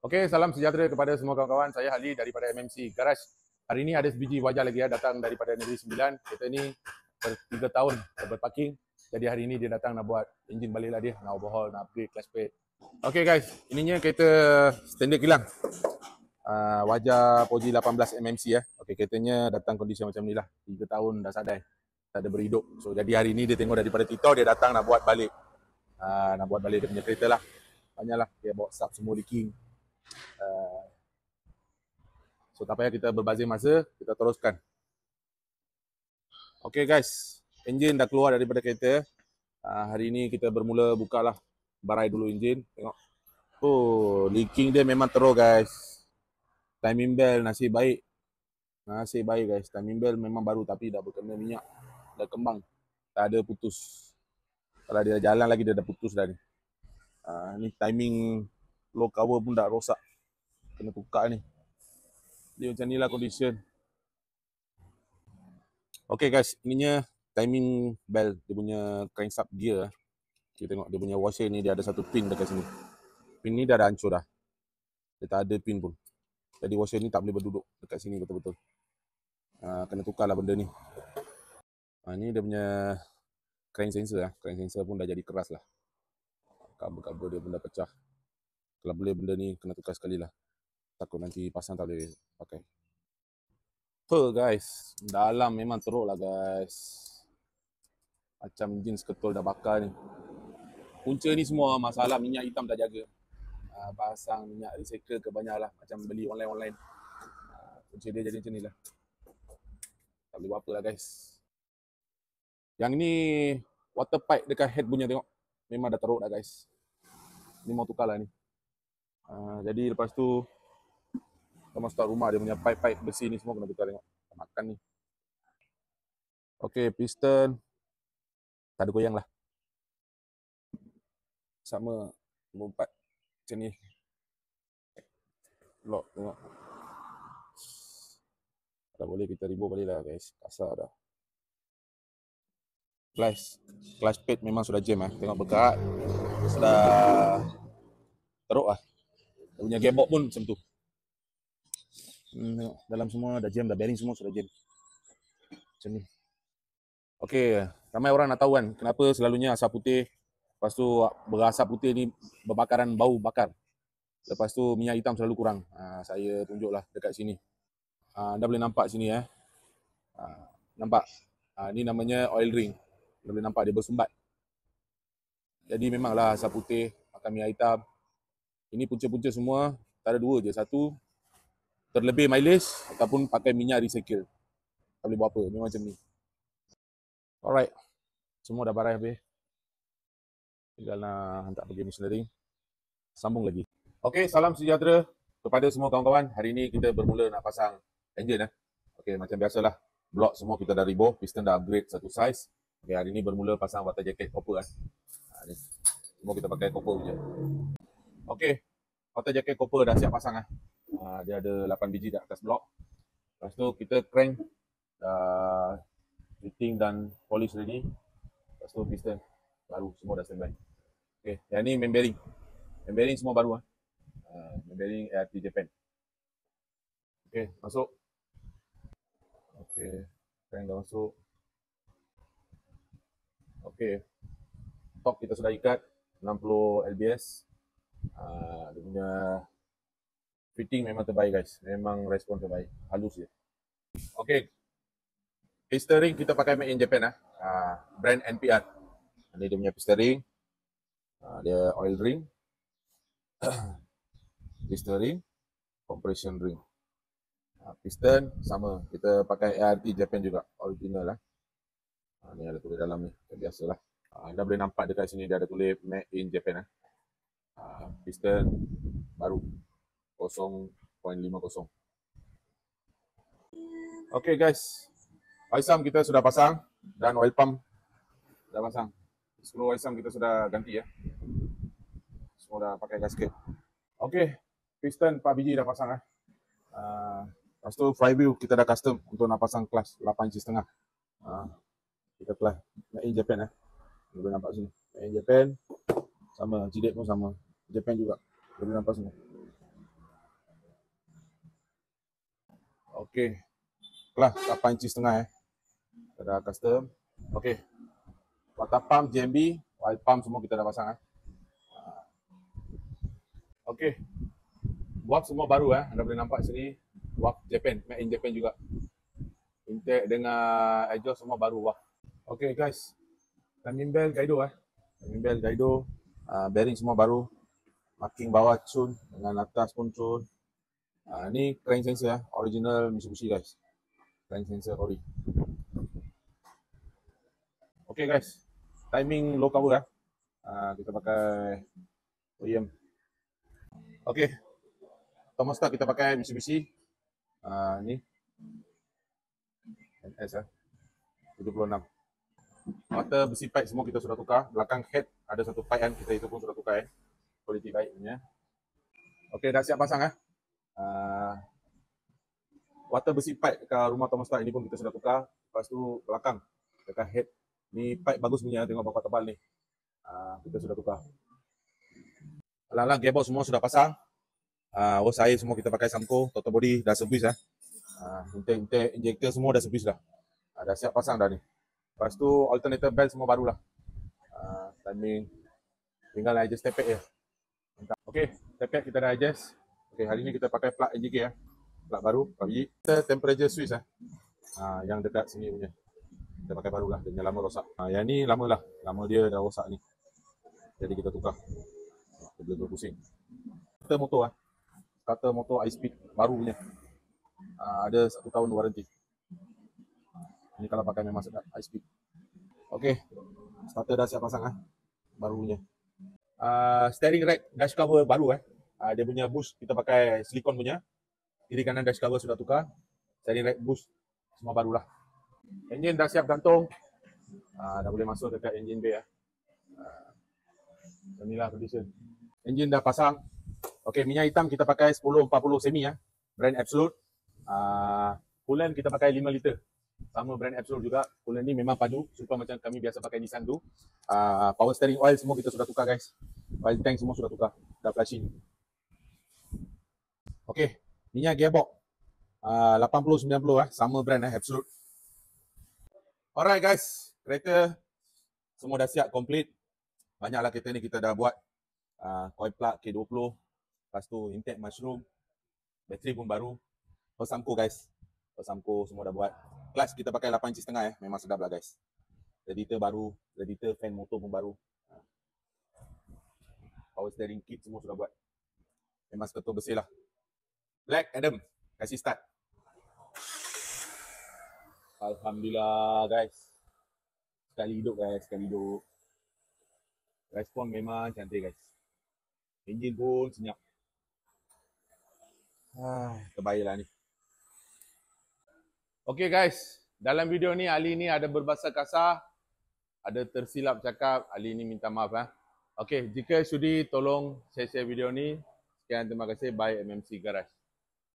Okey, salam sejahtera kepada semua kawan-kawan. Saya Ali daripada MMC Garage. Hari ini ada sebiji wajah lagi datang daripada Negeri Sembilan. Kereta ni 3 tahun berparking. Jadi hari ini dia datang nak buat enjin balik lah dia, nak overhaul, nak upgrade clutch plate. Okey guys, ininya kereta standard kilang. Wajah Poji 18 MMC ya. Okey, keretanya datang kondisi macam ni lah. 3 tahun dah sadai. Tak ada berhidup. So jadi hari ini dia tengok daripada Tito, dia datang nak buat balik. Nak buat balik dia punya kereta lah. Banyak lah, dia bawa sub semua leaking. So tak payah kita berbazir masa, kita teruskan. Okay guys, enjin dah keluar daripada kereta. Hari ini kita bermula bukalah barai dulu enjin. Tengok. Oh, leaking dia memang teruk guys. Timing belt nasib baik. Nasib baik guys. Timing belt memang baru tapi dah berkena minyak. Dah kembang. Tak ada putus. Kalau dia jalan lagi dia dah putus dah ni. Ni timing low cover pun dah rosak. Kena tukar ni. Dia macam ni lah condition. Okay guys, ininya timing belt, dia punya crankshaft gear. Kita tengok dia punya washer ni, dia ada satu pin dekat sini. Pin ni dah ada hancur dah. Dia tak ada pin pun. Jadi washer ni tak boleh berduduk dekat sini betul-betul. Kena tukar lah benda ni. Ni dia punya crank sensor lah. Crank sensor pun dah jadi keras lah. Kabel-kabel dia pun dah pecah. Kalau boleh benda ni kena tukar sekali lah. Takut nanti pasang tak boleh pakai. Guys, dalam memang teruk lah guys. Macam jeans ketol dah bakar ni. Punca ni semua masalah minyak hitam tak jaga. Pasang minyak recycle ke banyak lah. Macam beli online-online. Punca dia jadi macam ni lah. Tak boleh buat apa lah guys. Yang ni water pipe dekat head punya tengok. Memang dah teruk dah guys. Ni mau tukar lah ni. Jadi lepas tu kita masuk kat rumah, dia punya pipe-pipe besi ni semua kena tukar tengok. Makan ni. Okay, piston tak ada goyang lah. Sama lompat macam ni. Lock tengok. Tak boleh kita ribut balik lah guys. Kasar dah. Clutch plate memang sudah jam lah. Tengok bergerak. Sudah teruk lah. Dia punya gearbox pun macam tu. Tengok dalam semua dah jam, dah bearing semua sudah jam. Macam ni. Okay, ramai orang nak tahu kan kenapa selalunya asap putih, lepas tu berasap putih ni berbakaran bau bakar. Lepas tu minyak hitam selalu kurang. Saya tunjuklah dekat sini. Anda boleh nampak sini nampak? Ni namanya oil ring. Anda boleh nampak dia bersumbat. Jadi memanglah asap putih, makan minyak hitam. Ini punca-punca semua, tak ada dua je. Satu, terlebih mileage ataupun pakai minyak recycle. Tak boleh buat apa, memang macam ni. Alright, semua dah barai habis. Tinggal nak hantar pergi machinery. Sambung lagi. Okay, salam sejahtera kepada semua kawan-kawan. Hari ini kita bermula nak pasang enjin. Okay, macam biasalah. Blok semua kita dah ribuh, piston dah upgrade satu size. Okay, hari ini bermula pasang water jacket copper ni. Semua kita pakai copper je. Okay, water jacket copper dah siap pasang dia ada 8 biji dah atas blok. Lepas tu kita crank dah fitting dan polish ready. Lepas tu piston baru semua dah standby. Okay, yang ni main bearing. Main bearing semua baru main bearing ART Japan. Okay, masuk. Okay, crank dah masuk. Okay, top kita sudah ikat 60 lbs. Dia punya fitting memang terbaik guys. Memang respon terbaik. Halus je. Okay, piston ring kita pakai made in Japan brand NPR. Ini dia punya piston ring. Dia oil ring. Piston ring, compression ring. Piston sama, kita pakai ART Japan juga, original ni ada tulis dalam ni, biasalah. Anda boleh nampak dekat sini dia ada tulis made in Japan piston baru 0.50. Okay guys, oil sump kita sudah pasang dan oil pump dah pasang. Skru oil sump kita sudah ganti semua dah pakai gasket. Okay, piston 4 biji dah pasang lepas tu flywheel kita dah custom untuk nak pasang clutch 8 inci setengah. Kita clutch made in Japan boleh nampak sini. Made in Japan. Sama, jidat pun sama. Japan juga. Boleh nampak semua. Okey. Kelas 8 inci setengah Kita dah custom. Okey. Water pump, JMB, oil pump semua kita dah pasang Okey. Wap semua baru Anda boleh nampak sini. Wap Japan, made in Japan juga. Intake dengan exhaust semua baru wap. Okey guys. Timing belt Kaido Timing belt Kaido. Bearing semua baru. Marking bawah cun dengan atas pun cun. Ni crank sensor original Mitsubishi guys. Crank sensor ori. Okey guys. Timing low cover kita pakai OEM. Okey. Thermostat kita pakai Mitsubishi. Ni NS 76. Mata besi pipe semua kita sudah tukar. Belakang head ada satu pipe kita itu pun sudah tukar Quality baik punya. Okey, dah siap pasang water besi pipe ke rumah thermostat ini pun kita sudah tukar. Lepas tu belakang dekat head ni pipe bagus punya, tengok berapa tebal ni. Kita sudah tukar. Alang-alang gearbox semua sudah pasang. Hose air semua kita pakai Samco, total body dah servis intake injector semua dah servis dah. Dah siap pasang dah ni. Lepas tu alternator belt semua barulah. Timing tinggal adjust tape je. Okey, tape kita dah adjust. Okey, hari ni kita pakai plug NGK plug baru, plug biji. Kita temperature switch yang dekat sini punya. Kita pakai barulah, dia punya lama rosak. Yang ni lama dia dah rosak ni. Jadi kita tukar. Dia boleh pusing. Starter motor high speed baru punya. Ada 1 tahun waranti. Ini kalau pakai memang sedap high speed. Okey. Starter dah siap pasang baru punya. Steering rack dash cover baru dia punya bush kita pakai silikon punya. Kiri kanan dash cover sudah tukar. Steering rack bush semua barulah. Enjin dah siap gantung. Dah boleh masuk dekat engine bay inilah condition. Enjin dah pasang. Okey, minyak hitam kita pakai 1040 semi brand Absolute. Coolant kita pakai 5 liter. Sama brand Absolute juga. Coolant ni memang padu, super macam kami biasa pakai Nissan tu. Power steering oil semua kita sudah tukar guys. Oil tank semua sudah tukar. Dah flushing. Okey, minyak gearbox 80-90 sama brand Absolute. Alright guys, kereta semua dah siap complete. Banyaklah kereta ni kita dah buat. Coil plug K20. Lepas tu intake mushroom. Bateri pun baru. Samco guys. Samco semua dah buat. Clutch kita pakai 8 inci setengah memang sedap lah guys. Radiator baru, radiator fan motor pun baru. Power steering kit semua sudah buat. Memang betul bersih lah. Black Adam, kasih start. Alhamdulillah guys. Sekali hidup guys, sekali hidup. Respon memang cantik guys. Enjin pun senyap. Terbaiklah ni. Okey guys, dalam video ni Ali ni ada berbahasa kasar, ada tersilap cakap, Ali ni minta maaf Okey, jika sudi tolong share video ni. Sekian, terima kasih. Bye MMC Garage.